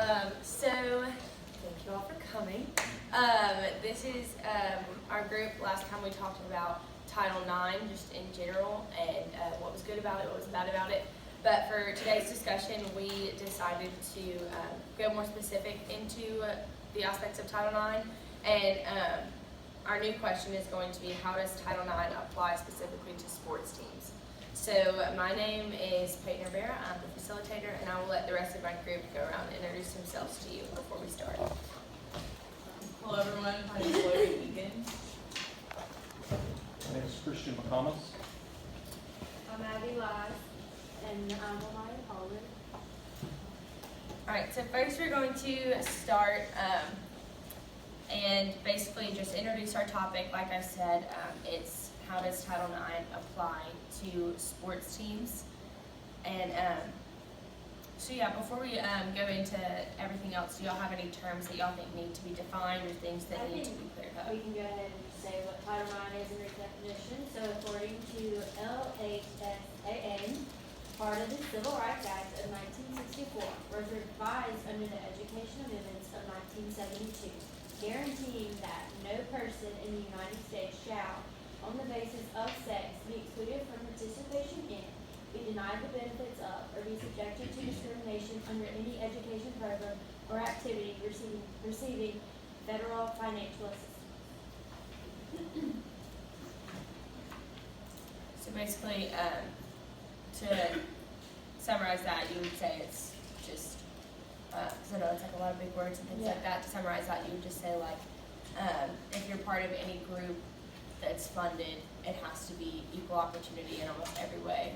So thank you all for coming. This is our group. Last time we talked about Title IX just in general and what was good about it, what was bad about it. But for today's discussion, we decided to go more specific into the aspects of Title IX. And our new question is going to be, how does Title IX apply specifically to sports teams? So my name is Peyton Rivera. I'm the facilitator, and I will let the rest of my group go around and introduce themselves to you before we start. Hello everyone, my name is Larry Egan. My name is Christian McComas. I'm Abby Live, and I'm Amaya Pollard. All right, so first we're going to start and basically just introduce our topic. Like I said, it's how does Title IX apply to sports teams? And so yeah, before we go into everything else, do y'all have any terms that y'all think need to be defined or things that need to be cleared up? We can go ahead and say what Title IX is in its definition. So according to LHSAN, part of the Civil Rights Act of 1964, was revised under the Education Amendments of 1972, guaranteeing that no person in the United States shall, on the basis of sex, be excluded from participation in, be denied the benefits of, or be subjected to discrimination under any education program or activity receiving federal financial assistance. So basically, to summarize that, you would say it's just, because I know it's like a lot of big words and things like that. To summarize that, you would just say like, if you're part of any group that's funded, it has to be equal opportunity in almost every way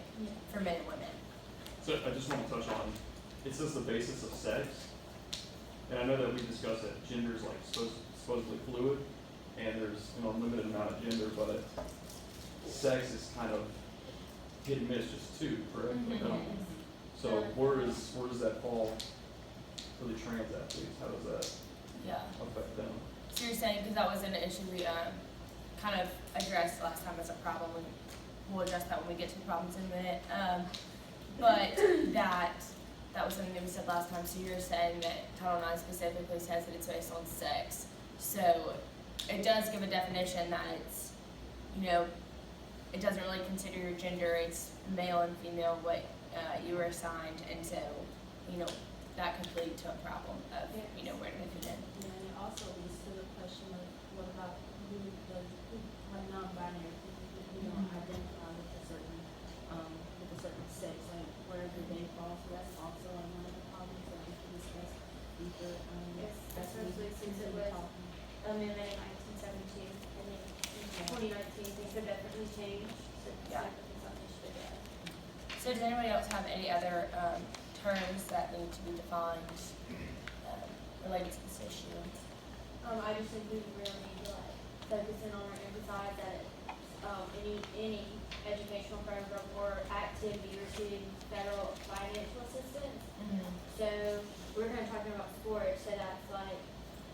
for men and women. So I just want to touch on, it says the basis of sex, and I know that we discussed that gender is like supposedly fluid, and there's an unlimited amount of gender, but sex is kind of hit and miss just too, correct? So where does that fall for the trans athletes? How does that affect them? So you're saying, because that was an issue we kind of addressed last time as a problem, and we'll address that when we get to the problems in a minute. But that was something that we said last time. So you're saying that Title IX specifically says that it's based on sex. So it does give a definition that it's, it doesn't really consider your gender. It's male and female what you were assigned, and so that could lead to a problem of where to fit in. And it also leads to the question of what about who like non-binary people who don't identify with a certain sex, like where do they fall? So that's also one of the problems that we can discuss deeper. Yes, especially since it was amendment in 1972, and then in 2019 things have definitely changed. So it's definitely something we should address. So does anybody else have any other terms that need to be defined related to this issue? I just think we really need to focus in on or emphasize that any educational program or activity receiving federal financial assistance. So we're going to talk about sports, so that's like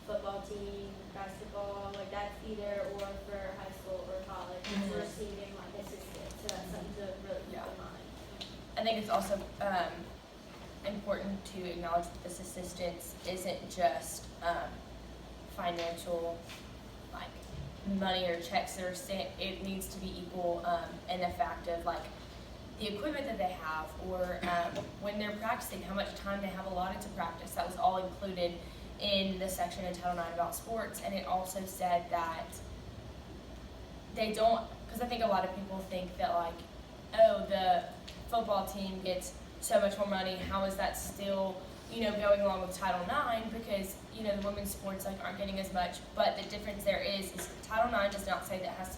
football team, basketball, like that's either or for high school or college, receiving like assistance. So that's something to really keep in mind. I think it's also important to acknowledge that this assistance isn't just financial, like money or checks that are sent. It needs to be equal in the fact of like the equipment that they have, or when they're practicing, how much time they have allotted to practice. That was all included in the section in Title IX about sports, and it also said that they don't, because I think a lot of people think that like, oh, the football team gets so much more money, how is that still going along with Title IX, because the women's sports aren't getting as much. But the difference there is Title IX does not say that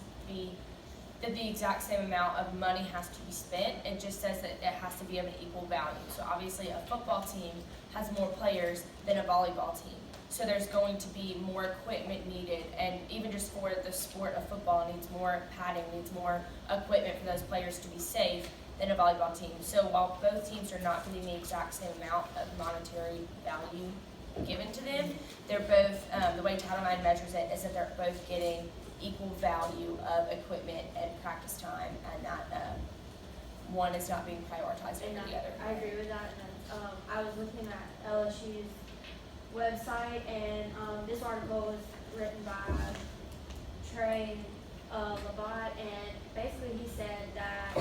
the exact same amount of money has to be spent. It just says that it has to be of an equal value. So obviously a football team has more players than a volleyball team, so there's going to be more equipment needed, and even just for the sport of football needs more padding, needs more equipment for those players to be safe than a volleyball team. So while both teams are not getting the exact same amount of monetary value given to them, they're both, the way Title IX measures it is that they're both getting equal value of equipment and practice time, and that one is not being prioritized over the other. I agree with that. And I was looking at LSU's website, and this article was written by Trey Labat, and basically he said that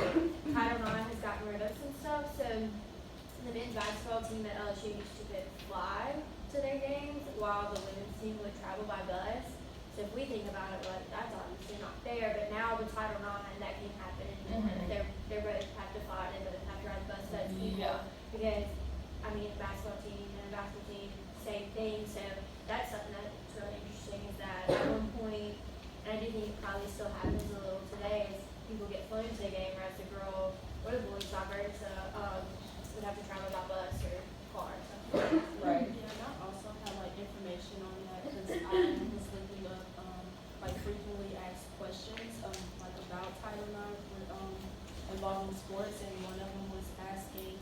Title IX has gotten rid of some stuff. So the men's basketball team at LSU used to fly to their games, while the women's team would travel by bus. So if we think about it, like, that's obviously not fair. But now with Title IX, that can't happen anymore. They're both have to fly, they both have to ride the bus. That's equal. Yeah. Because I mean, a basketball team and a basketball team, same thing. So that's something that's really interesting. Is that at one point, and I do think it probably still happens a little today, is people get flown to a game, whereas the girl or the boys soccer would have to travel by bus or car or something. Right. Yeah, and I also have like information on that because I was looking up like frequently asked questions like about Title IX involving sports, and one of them was asking,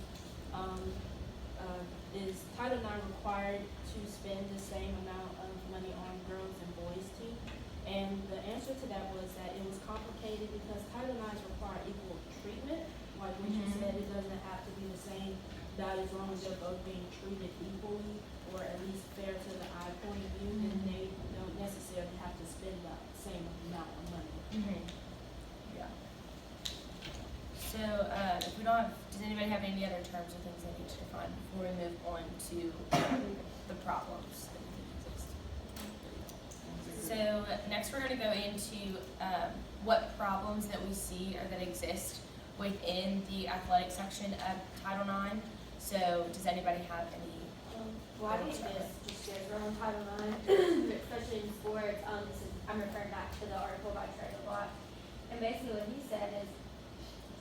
is Title IX required to spend the same amount of money on girls and boys team? And the answer to that was that it was complicated because Title IX require equal treatment. Like what you said, it doesn't have to be the same value as long as they're both being treated equally, or at least fair to the eye point of view, then they don't necessarily have to spend the same amount of money. Yeah. So, if we don't have, does anybody have any other terms or things they need to define before we move on to the problems that we think exist? So, next we're gonna go into, what problems that we see or that exist within the athletic section of Title IX. So, does anybody have any? Well, I think this just goes around Title IX, especially in sports. I'm referring back to the article by Trey Labat. And basically what he said is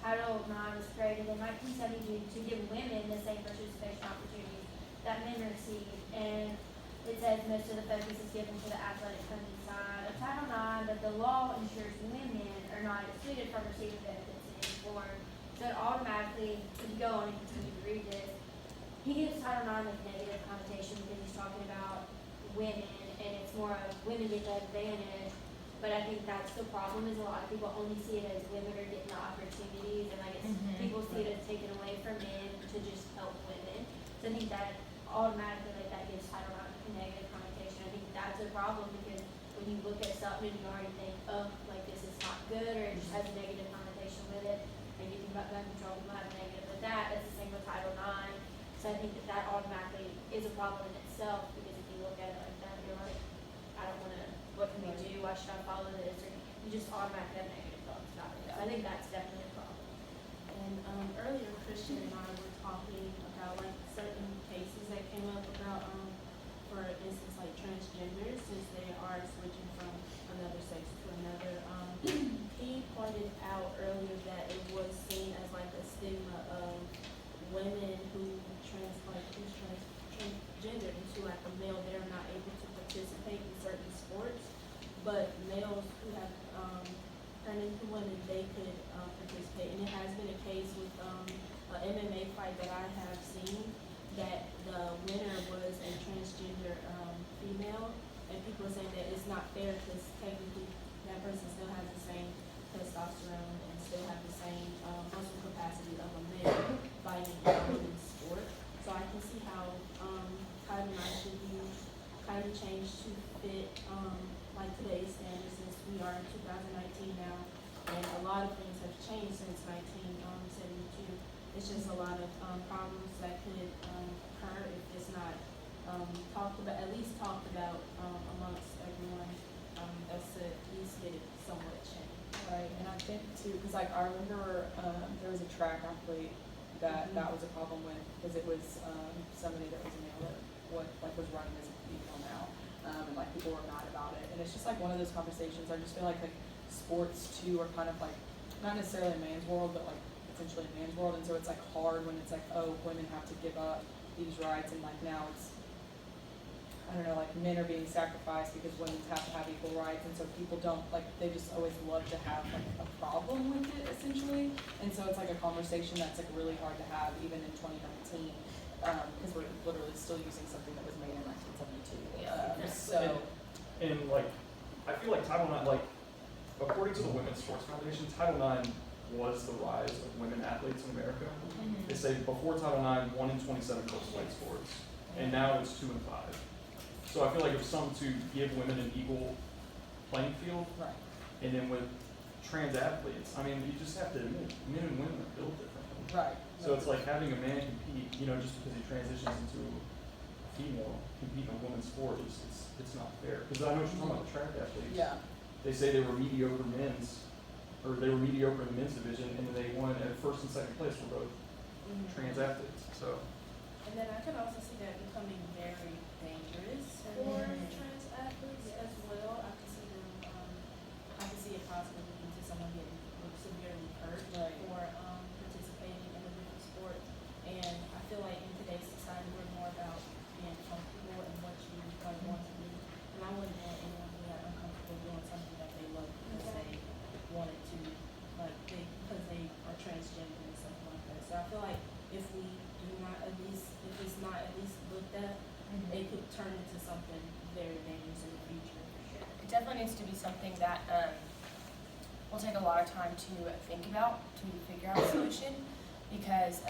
Title IX was created in 1972 to give women the same participation opportunities that men receive. And it says most of the focus is given to the athletic funding side of Title IX, but the law ensures women are not excluded from receiving benefits in any form. So it automatically, if you go on and continue to read this, he gives Title IX a negative connotation because he's talking about women, and it's more of women get the advantage. But I think that's the problem, is a lot of people only see it as women are getting the opportunities, and I guess people see it as taken away from men to just help women. So I think that automatically, like, that gives Title IX a negative connotation. I think that's a problem because when you look at something and you already think, oh, like, this is not good, or it just has a negative connotation with it, and you think about gun control, people have a negative with that. That's the same with Title IX. So I think that automatically is a problem in itself, because if you look at it like that, you're like, I don't want to, what can we do? Why should I follow this? Or you just automatically have negative thoughts about it. So I think that's definitely a problem. And earlier Christian and I were talking about like certain cases that came up about for instance like transgenders, since they are switching from another sex to another. He pointed out earlier that it was seen as like a stigma of women who transgender into like a male, they're not able to participate in certain sports, but males who have turned into women, they could participate. And it has been a case with a MMA fight that I have seen, that the winner was a transgender female, and people are saying that it's not fair because technically that person still has the same testosterone and still have the same muscle capacity of a male fighting in a women's sport. So I can see how Title IX should be kind of changed to fit like today's standards, since we are in 2019 now, and a lot of things have changed since 1972. It's just a lot of problems that could occur if it's not talked about, at least talked about amongst everyone. That's to at least get it somewhat changed. Right, and I think too, because like I remember there was a track athlete that was a problem with, because it was somebody that was a male that was running as a female now, and like people were mad about it, and it's just like one of those conversations. I just feel like sports too are kind of like not necessarily a man's world, but like essentially a man's world, and so it's like hard when it's like, oh, women have to give up these rights, and like now it's, I don't know, like men are being sacrificed because women have to have equal rights, and so people don't, like, they just always love to have like a problem with it essentially, and so it's like a conversation that's like really hard to have even in 2019, because we're literally still using something that was made in 1972. So And like, I feel like Title IX, like, according to the Women's Sports Foundation, Title IX was the rise of women athletes in America. They say before Title IX, 1 in 27 girls played sports, and now it's 2 in 5. So I feel like it's something to give women an equal playing field, Right. and then with trans athletes, I mean, you just have to admit, men and women are built differently. Right. So it's like having a man compete, you know, just because he transitions into a female, compete in a women's sport, it's not fair. Because I know what you're talking about, the track athletes. Yeah. They say they were mediocre men's, or they were mediocre in the men's division, and then they won at first and second place for both trans athletes, so. And then I could also see that becoming very dangerous for trans athletes as well. I can see them, I can see it possibly leading to someone getting severely hurt Right. for participating in a different sport. And I feel like in today's society, we're more about being comfortable and what you like want to do. And I wouldn't want anyone to be that uncomfortable doing something that they love because they wanted to, like, because they are transgender and something like that. So I feel like if we do not at least, if it's not at least looked at, it could turn into something very dangerous in the future. It definitely needs to be something that will take a lot of time to think about, to figure out a solution, because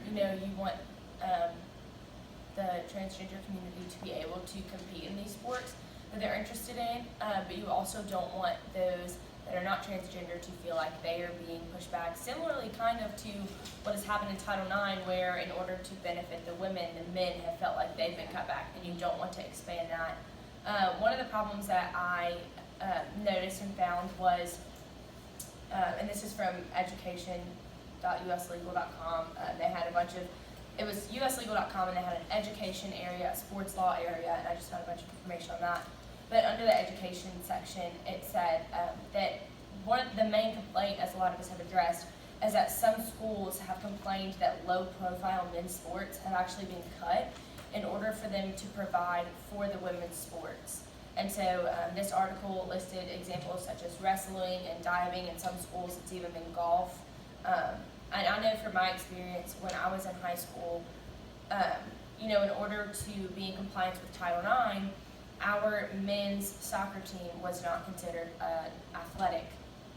you know, you want the transgender community to be able to compete in these sports that they're interested in, but you also don't want those that are not transgender to feel like they are being pushed back. Similarly, kind of to what has happened in Title IX, where in order to benefit the women, the men have felt like they've been cut back, and you don't want to expand that. One of the problems that I noticed and found was, and this is from education.uslegal.com, they had a bunch of, it was uslegal.com, and they had an education area, a sports law area, and I just found a bunch of information on that. But under the education section, it said that the main complaint, as a lot of us have addressed, is that some schools have complained that low-profile men's sports have actually been cut in order for them to provide for the women's sports. And so this article listed examples such as wrestling and diving. In some schools, it's even been golf. And I know from my experience when I was in high school, you know, in order to be in compliance with Title IX, our men's soccer team was not considered an athletic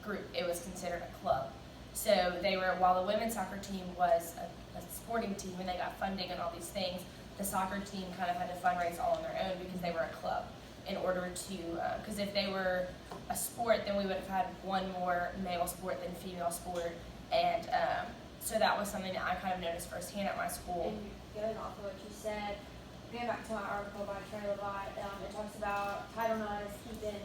group. It was considered a club. So they were, while the women's soccer team was a sporting team and they got funding and all these things, the soccer team kind of had to fundraise all on their own because they were a club in order to, because if they were a sport, then we would have had one more male sport than female sport. And so that was something that I kind of noticed firsthand at my school. And going off of what you said, going back to my article by Trey Levott, it talks about Title IX is keeping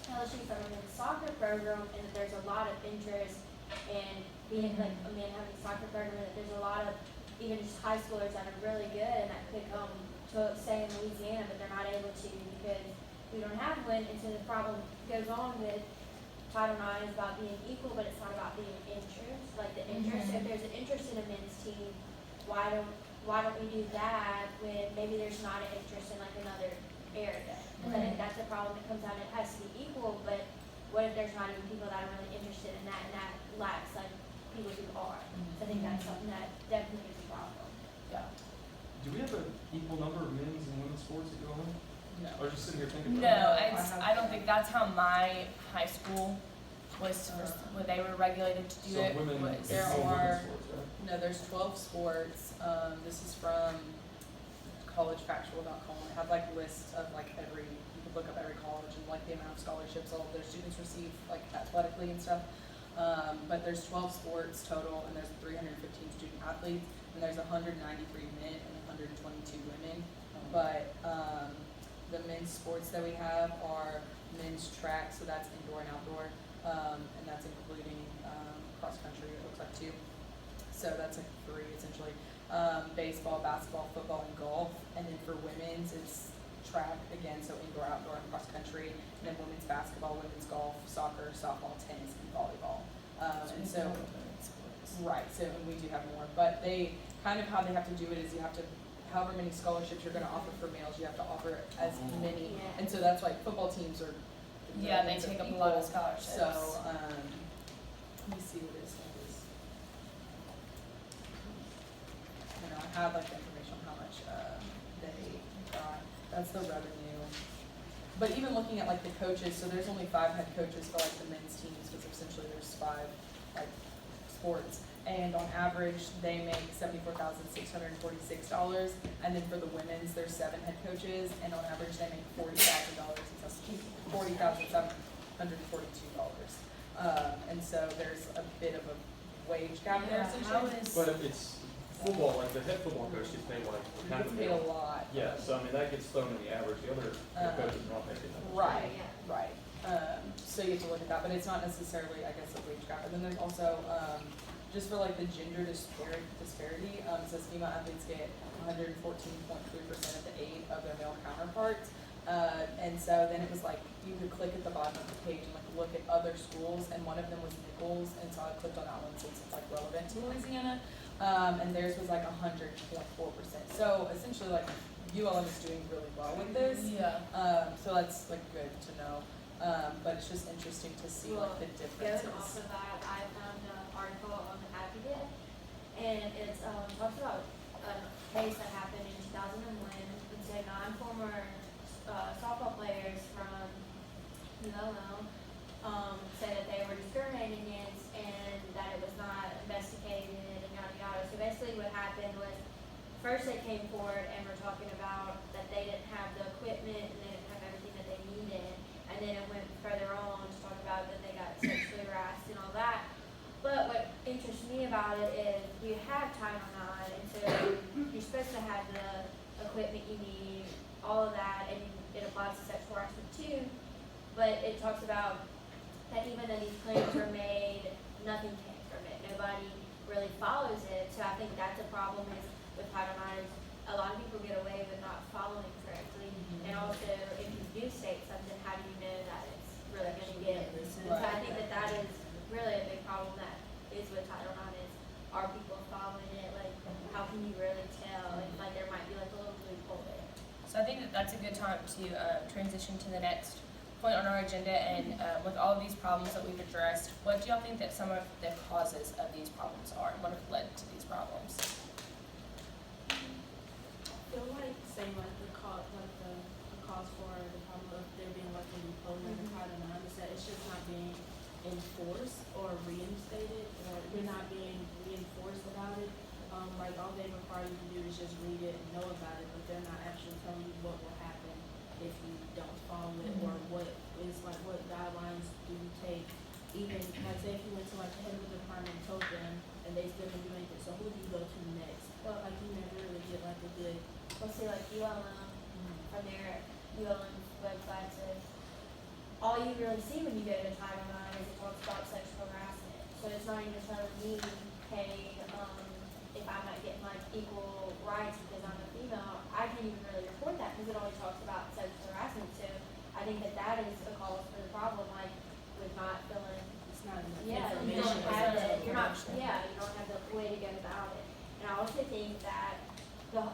LSU from a men's soccer program, and that there's a lot of interest in being like a man having a soccer program, and that there's a lot of even just high schoolers that are really good and that could come to stay in Louisiana, but they're not able to because we don't have one. And so the problem goes on with Title IX is about being equal, but it's not about being interest. Like the interest, if there's an interest in a men's team, why don't we do that when maybe there's not an interest in like another area? Because I think that's the problem that comes down. It has to be equal, but what if there's not even people that are really interested in that, and that lacks like people who are? So I think that's something that definitely is a problem. Yeah. Do we have an equal number of men's and women's sports that go on? No. I was just sitting here thinking No, about it. I don't think that's how my high school was, when they were regulated to do So it. women, Was, it's There all are- women's sports, right? No, there's 12 sports. This is from collegefactual.com. They have like lists of like every, you can look up every college and like the amount of scholarships all of their students receive like athletically and stuff. But there's 12 sports total, and there's 315 student athletes, and there's 193 men and 122 women. But the men's sports that we have are men's track, so that's indoor and outdoor, and that's including cross country, it looks like too. So that's like 3 essentially. Baseball, basketball, football, and golf. And then for women's, it's track again, so indoor, outdoor, and cross country. And then women's basketball, women's golf, soccer, softball, tennis, and volleyball. And so, right, so and we do have more. But they kind of how they have to do it is you have to, however many scholarships you're going to offer for males, you have to offer as many. Yeah. And so that's why football teams are. yeah, they take up a lot of scholarships. So, let me see what it says. You know, I have like the information on how much they got. That's the revenue. But even looking at like the coaches, so there's only 5 head coaches for like the men's teams, because essentially there's 5 like sports. And on average, they make $74,646. And then for the women's, there's 7 head coaches, and on average, they make $40,000, $40,742. And so there's a bit of a wage gap there, Yeah, how essentially. is, But if it's football, like the head football coach gets paid like half It's a paid a million. lot. Yeah, so I mean, that gets thrown in the average, the other coaches are not making that much. Right, Yeah. right. So you have to look at that, but it's not necessarily, I guess, a wage gap. And then there's also, just for like the gender disparity, it says female athletes get 114.3% of the aid of their male counterparts. And so then it was like, you could click at the bottom of the page and like look at other schools, and one of them was Nichols, and so I clicked on that one since it's like relevant to Louisiana. And theirs was like 100.4%. So essentially like ULM is doing really well with this. yeah. So that's like good to know. But it's just interesting to see like the differences. Going off of that, I found an article on the Advocate, and it's talks about a case that happened in 2001. It said 9 former softball players from ULL said that they were discriminated against and that it was not investigated and yada yada. So basically, what happened was first they came forward and were talking about that they didn't have the equipment and they didn't have everything that they needed. And then it went further on to talk about that they got sexually harassed and all that. But what interests me about it is we have Title IX, and so you're supposed to have the equipment you need, all of that, and it applies to sexual harassment too. But it talks about that even though these claims were made, nothing came from it. Nobody really follows it. So I think that's a problem is with Title IX. A lot of people get away with not following correctly. And also, if you do state something, how do you know that it's really going to get? And so I think that that is really a big problem that is with Title IX is, are people following it? Like, how can you really tell? And like, there might be like a little loophole there. So I think that that's a good time to transition to the next point on our agenda. And with all of these problems that we've addressed, what do y'all think that some of the causes of these problems are? What have led to these problems? I feel like saying like the cause for the problem of there being like a loophole in the Title IX is that it's just not being enforced or reinstated, or you're not being reinforced about it. Like all they require you to do is just read it and know about it, but they're not actually telling you what will happen if you don't follow it, or what is like what guidelines do you take. Even like say if you went to like the head of the department and told them and they still didn't do anything, so who do you go to next? But like you never really get like a good We'll see like ULM from their ULM website says, all you really see when you go to Title IX is it talks about sexual harassment. So it's not even telling me, hey, if I'm not getting like equal rights because I'm a female, I can't even really report that because it only talks about sexual harassment. So I think that that is a cause for the problem, like with not feeling, it's not enough yeah, you information. don't have the, you're not, Information. yeah, you don't have the way to go about it. And I also think that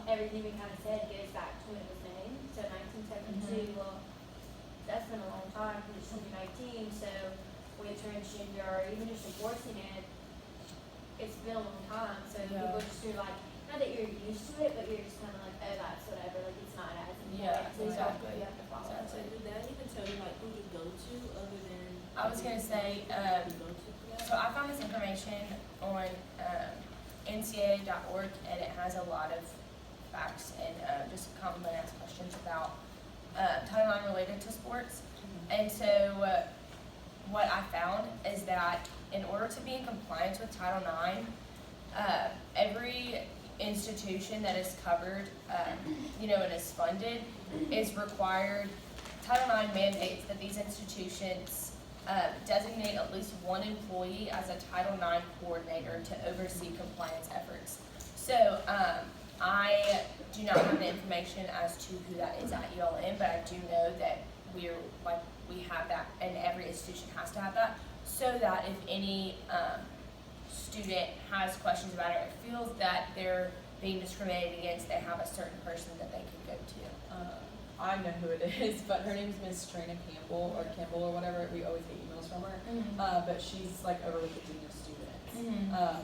everything we kind of said goes back to when it was named. So 1972, well, that's been a long time because it's 2019. So with transgender or even just enforcing it, it's been a long time. So Yeah. people just are like, not that you're used to it, but you're just kind of like, oh, that's whatever. Like it's not as important. Yeah, So exactly. you have to follow it. So did that even tell you like who to go to other than? I was gonna say, who to go to for that? so I found this information on NCAA.org, and it has a lot of facts and just commonly asked questions about Title IX related to sports. And so what I found is that in order to be in compliance with Title IX, every institution that is covered, and is funded is required. Title IX mandates that these institutions designate at least one employee as a Title IX coordinator to oversee compliance efforts. So I do not have the information as to who that is at ULM, but I do know that we have that, and every institution has to have that, so that if any student has questions about it or feels that they're being discriminated against, they have a certain person that they can go to. I know who it is, but her name's Miss Trina Campbell or whatever. We always get emails from her, but she's like over with the dean of students.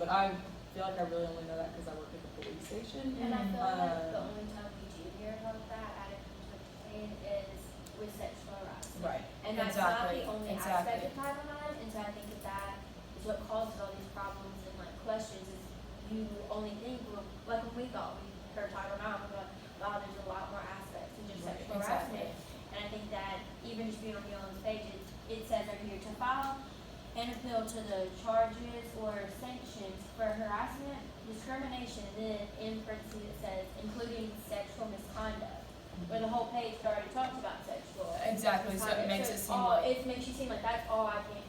But I feel like I really only know that because I work at the police station. And I feel like the only time we do hear about that out of complaint is with sexual harassment. Right. And that's not Exactly. the only aspect of Title IX, and so I think that is what causes all these problems and you only think, well, like when we thought, we heard Title IX, we thought, wow, there's a lot more aspects than just sexual Exactly. harassment. And I think that even just being on Yolan's page, it says right here, to file and appeal to the charges or sanctions for harassment, discrimination, and then in parentheses it says, including sexual misconduct, where the whole page already talks about sexual. Exactly, so it misconduct. makes So it it's seem all- like- It makes you seem like that's all I can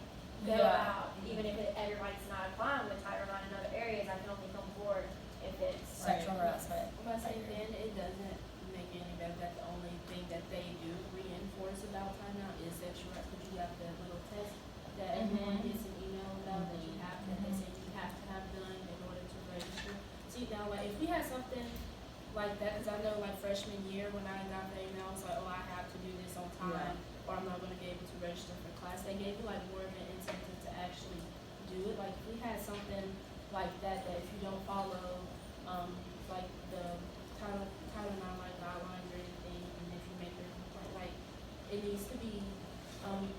go Yeah. about, even if everybody's not applying with Title IX in other areas, I can only come forward if it's. Sexual harassment. But I say then it doesn't make it any better that the only thing that they do reinforce about time out is sexual harassment. But you have that little test that everyone gets an email about that you have to, they say you have to have done in order to register. See now, like if we had something like that, because I know like freshman year when I got the email, I was like, oh, I have to do this on time, or I'm not going to be able to register for class. They gave you like more of an incentive to actually do it. Like if we had something like that, that if you don't follow, like the Title IX like guidelines or anything, and if you make a complaint, like it needs to be,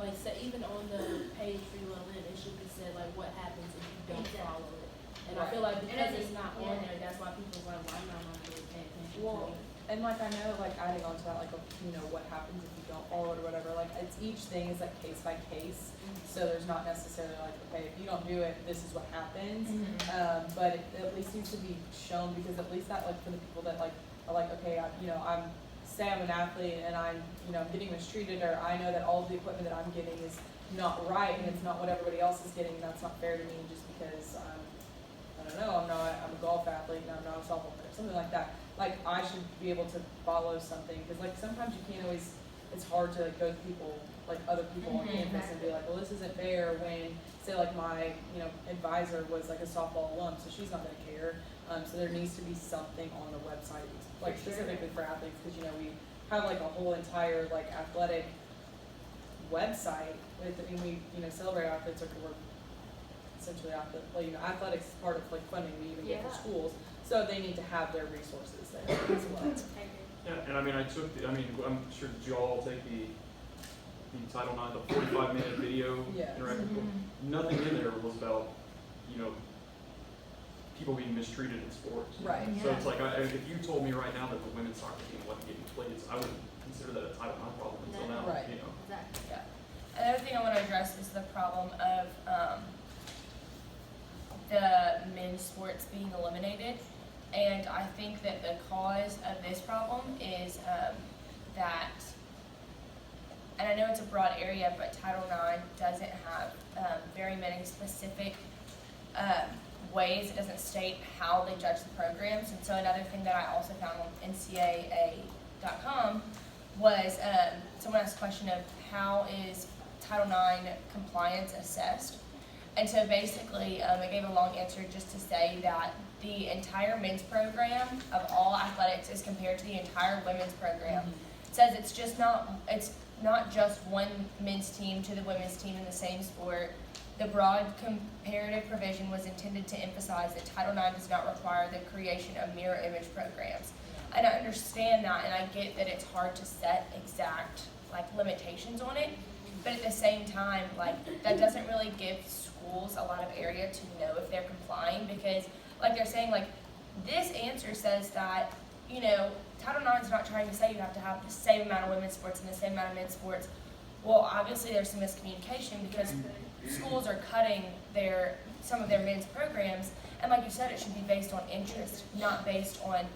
like say even on the page for you on it should be said like what happens if you don't Exactly. follow it. And I feel like And I because think- it's not yeah. on there, that's why people's like, well, I'm not gonna really pay attention Well, to it. and like I know, like adding on to that, like, you know, what happens if you don't follow it or whatever, like, it's each thing is like case by case. So there's not necessarily like, okay, if you don't do it, this is what happens. But it at least needs to be shown, because at least that, like, for the people that like, are like, okay, say I'm an athlete and I'm, getting mistreated, or I know that all of the equipment that I'm getting is not right and it's not what everybody else is getting, and that's not fair to me just because I don't know, I'm a golf athlete and I'm not a softball player, something like that. Like, I should be able to follow something, because like sometimes you can't always, it's hard to like go to people, like other people on campus and be like, well, this isn't fair, when, say like my, advisor was like a softball alum, so she's not gonna care. So there needs to be something on the website, like For sure. specifically for athletes, because we have like a whole entire like athletic website with, we, celebrate athletes, or we're essentially athletics is part of like funding we even get for Yeah. schools, so they need to have their resources there as well. I agree. Yeah, and I mean, I'm sure, did you all take the Title IX, the 45-minute video Yes. interactive book? Nothing in there was about, people being mistreated in sports. Right. So it's like, if you told me right now that the women's soccer team wasn't getting plays, I wouldn't consider that a Title IX problem until now, Right. Exactly. Yeah. Another thing I want to address is the problem of the men's sports being eliminated. And I think that the cause of this problem is that, and I know it's a broad area, but Title IX doesn't have very many specific ways. It doesn't state how they judge the programs. And so another thing that I also found on NCAA.com was someone asked a question of how is Title IX compliance assessed? And so basically, it gave a long answer just to say that the entire men's program of all athletics is compared to the entire women's program. It says it's not just one men's team to the women's team in the same sport. The broad comparative provision was intended to emphasize that Title IX does not require the creation of mirror image programs. And I understand that, and I get that it's hard to set exact limitations on it, but at the same time, that doesn't really give schools a lot of area to know if they're complying, because they're saying this answer says that Title IX is not trying to say you have to have the same amount of women's sports and the same amount of men's sports. Well, obviously there's some miscommunication, because schools are cutting some of their men's programs, and like you said, it should be based on interest, not based on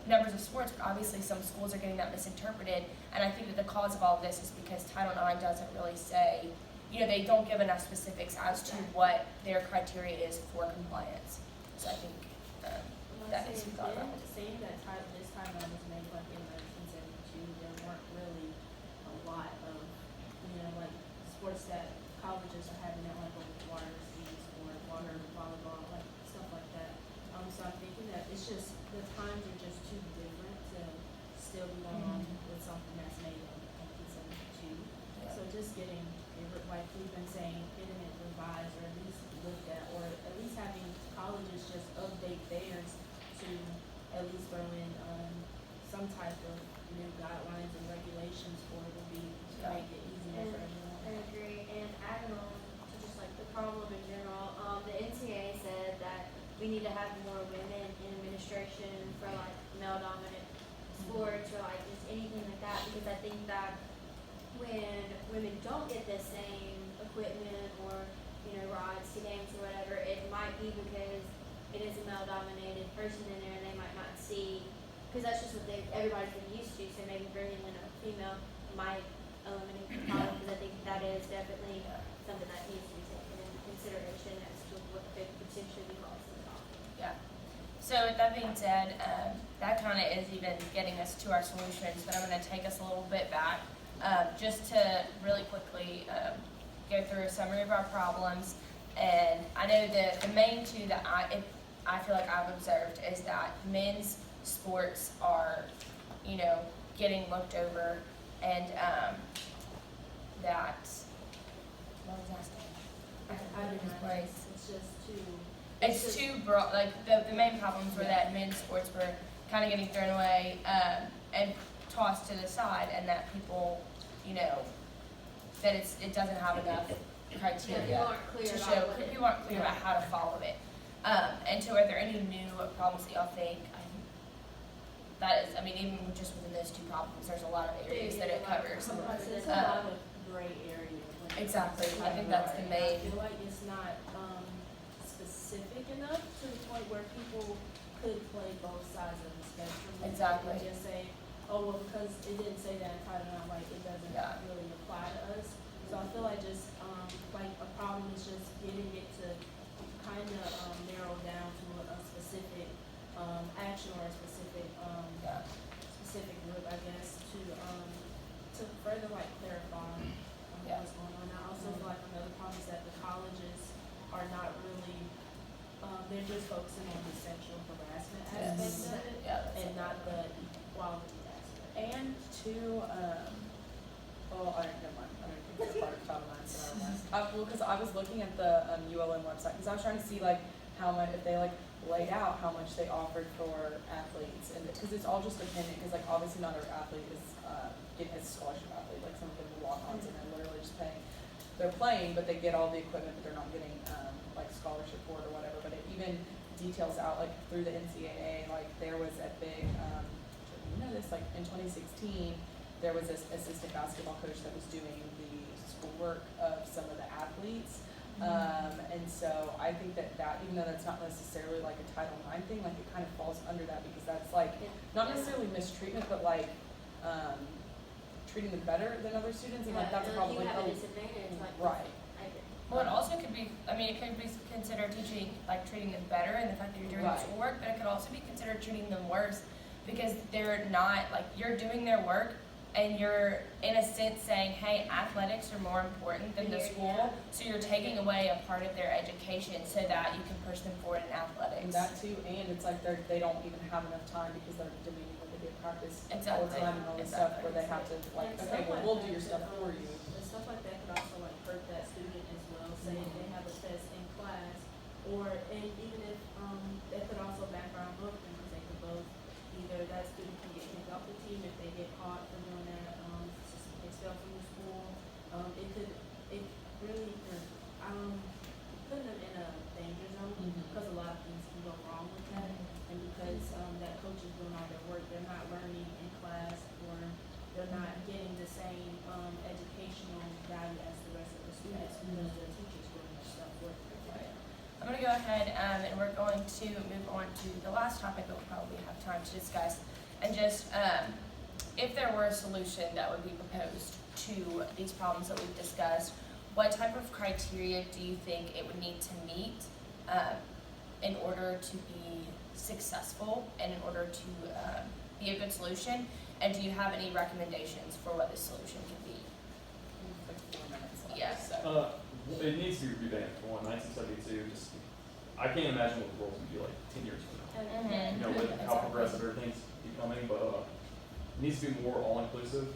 numbers of sports. But obviously some schools are getting that misinterpreted, and I think that the cause of all of this is because Title IX doesn't really say, they don't give enough specifics as to what their criteria is for compliance. So I think that is thought about. Saying that this timeline was made like in 1972, there weren't really a lot of, sports that colleges are having that water skis or water volleyball, stuff like that. So I'm thinking that it's just, the times are just too different to still be going on with something that's made in 1972. Yeah. So just getting it, like we've been saying, getting it revised, or at least looked at, or at least having colleges just update theirs to at least throw in some type of new guidelines and regulations for it, would be to make it easier for everyone. I agree, and adding on to just the problem in general, the NCAA said that we need to have more women in administration for like male dominant sports or like just anything like that, because I think that when women don't get the same equipment or, you know, rides to games or whatever, it might be because it is a male dominated person in there and they might not see, because that's just what everybody's been used to, so maybe bringing in a female might eliminate the problem, because I think that is definitely something that needs to be taken into consideration as to what could potentially be causing the problem. Yeah. So with that being said, that kind of is even getting us to our solutions, but I'm going to take us a little bit back, just to really quickly go through a summary of our problems. And I know the main two that I feel like I've observed is that men's sports are, you know, getting looked over, and that, what was I saying? I I forgot his didn't place. It's just too. It's too broad, like, the main problems were that men's sports were kind of getting thrown away, and tossed to the side, and that people, you know, that it doesn't have enough criteria People aren't clear to about show, what it- people aren't clear about how to follow it. And so are there any new problems that y'all think, that is, I mean, even just within those two problems, there's a lot of areas that it covers. It's a lot of gray area. when it Exactly. comes to I think that's the main- I feel like it's not, specific enough to the point where people could play both sides of the spectrum. Exactly. And just say, oh, well, because it didn't say that in Title IX, like, it doesn't Yeah. really apply to us. So I feel like just, like, a problem is just getting it to kind of, narrow down to a specific, action or a specific, Yeah. specific group, I guess, to further like clarify Yeah. what's going on. I also feel like another problem is that the colleges are not really, they're just focusing on the sexual harassment aspect of it Yeah, that's and it. not the equality aspect. And two, well, I don't, never mind, I don't think it's part of Title IX, so never mind. Well, because I was looking at the, ULM website, because I was trying to see like how much, if they like laid out how much they offered for athletes, and, because it's all just dependent, because like obviously not every athlete is, getting a scholarship athlete, like some of them are walk-ons and they're literally just paying, they're playing, but they get all the equipment, but they're not getting, like scholarship for it or whatever, but it even details out like through the NCAA, like there was a big, you know this, like in 2016, there was this assistant basketball coach that was doing the schoolwork of some of the athletes. And so I think that even though that's not necessarily like a Title IX thing, like it kind of falls under that, because that's like, not necessarily mistreatment, but like, treating them better than other students, and like that's Yeah, probably, you have a oh, disadvantage, like. right. I agree. Well, it also could be, I mean, it could be considered teaching, like treating them better and the fact that you're doing Right. the schoolwork, but it could also be considered treating them worse because they're not, like, you're doing their work and you're, in a sense, saying, hey, athletics are more important than the Yeah. school, so you're taking away a part of their education so that you can push them forward in athletics. And that too, and it's like they don't even have enough time because they're doing what they do at practice all the Exactly. time and all this stuff where they have to like, And okay, stuff well, like we'll that do your could, stuff for you. And stuff like that could also like hurt that student as well, say if they have a test in class, and even if, that could also backfire on both of them, because they could both, either that student can get kicked off the team if they get caught for doing that, expelled from the school, it really could, put them in a danger zone, because a lot of things can go wrong with that, and because, that coach is doing all their work, they're not learning in class, or they're not getting the same, educational value as the rest of the students, because the teacher's doing their stuff for them. I'm gonna go ahead, and we're going to move on to the last topic that we'll probably have time to discuss, and just, if there were a solution that would be proposed to these problems that we've discussed, what type of criteria do you think it would need to meet in order to be successful and in order to be a good solution? And do you have any recommendations for what this solution could be? Like 4 minutes left. Yes. So. It needs to be revamped for 1972. Just, I can't imagine what the world would be like 10 years from now. Mhm. You know, with how Exactly. progressive everything's becoming, but it needs to be more all-inclusive.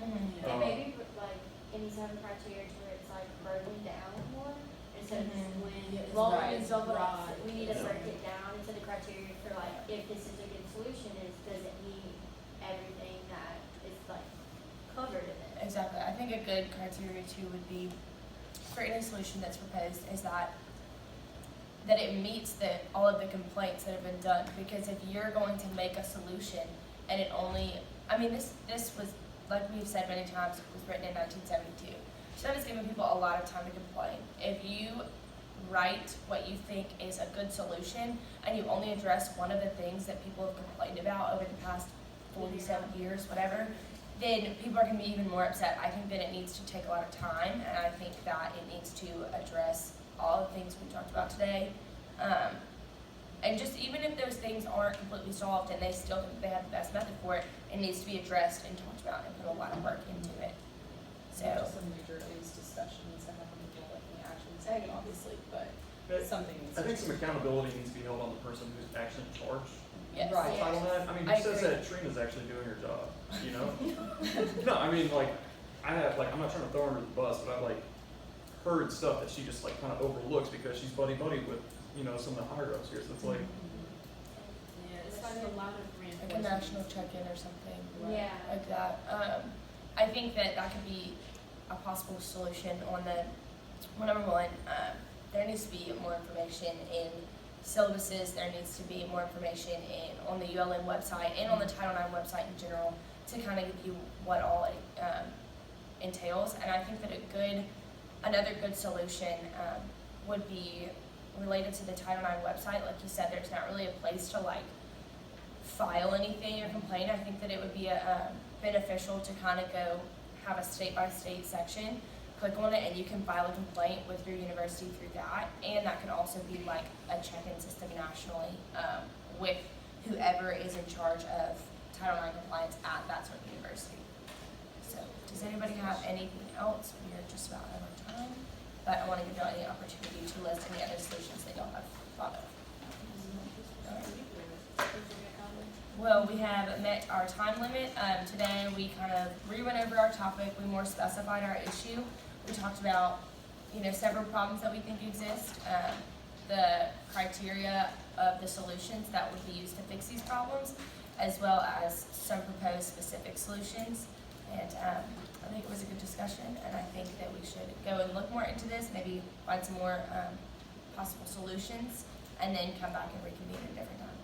Mhm. And maybe like it needs to have a criteria to where it's like broken down more instead of just Mhm. when Yeah, it's long right, and it's so broad. we need to Yeah. break it down into the criteria for like if this is a good solution is does it meet everything that is like covered in it. Exactly. I think a good criteria too would be for any solution that's proposed is that that it meets all of the complaints that have been done, because if you're going to make a solution and it only, I mean, this was, like we've said many times, it was written in 1972. So that is giving people a lot of time to complain. If you write what you think is a good solution and you only address one of the things that people have complained about over the past 47 years, whatever, then people are going to be even more upset. I think that it needs to take a lot of time, and I think that it needs to address all the things we talked about today. And just even if those things aren't completely solved and they still think they have the best method for it, it needs to be addressed and talked about and put a lot of work into it. So, Just some major is discussion needs to happen before like any action is taken, obviously, but something needs to. I think some accountability needs to be held on the person who's actually in charge. yes. Right. Title IX, I mean, I who says agree. that Trina's actually doing her job, you know? No, I mean, like, I'm not trying to throw her under the bus, but I've like heard stuff that she just like kind of overlooks because she's buddy-buddy with, you know, some of the higher ups here, so it's like, Yeah, it's like a lot of Like reinforcement. a national check-in or something Yeah. like that. I think that could be a possible solution on number one, there needs to be more information in syllabuses, there needs to be more information on the ULM website and on the Title IX website in general to kind of give you what all it entails. And I think that another good solution would be related to the Title IX website. Like you said, there's not really a place to like file anything or complain. I think that it would be beneficial to kind of go have a state-by-state section, click on it, and you can file a complaint with your university through that. And that could also be like a check-in system nationally with whoever is in charge of Title IX compliance at that certain university. So, does anybody have anything else? We are just about out of time, but I want to give y'all any opportunity to list any other solutions that y'all have thought of. Well, we have met our time limit. Today we kind of went over our topic. We more specified our issue. We talked about, several problems that we think exist, the criteria of the solutions that would be used to fix these problems, as well as some proposed specific solutions. And I think it was a good discussion, and I think that we should go and look more into this, maybe find some more possible solutions, and then come back and reconvene at a different time.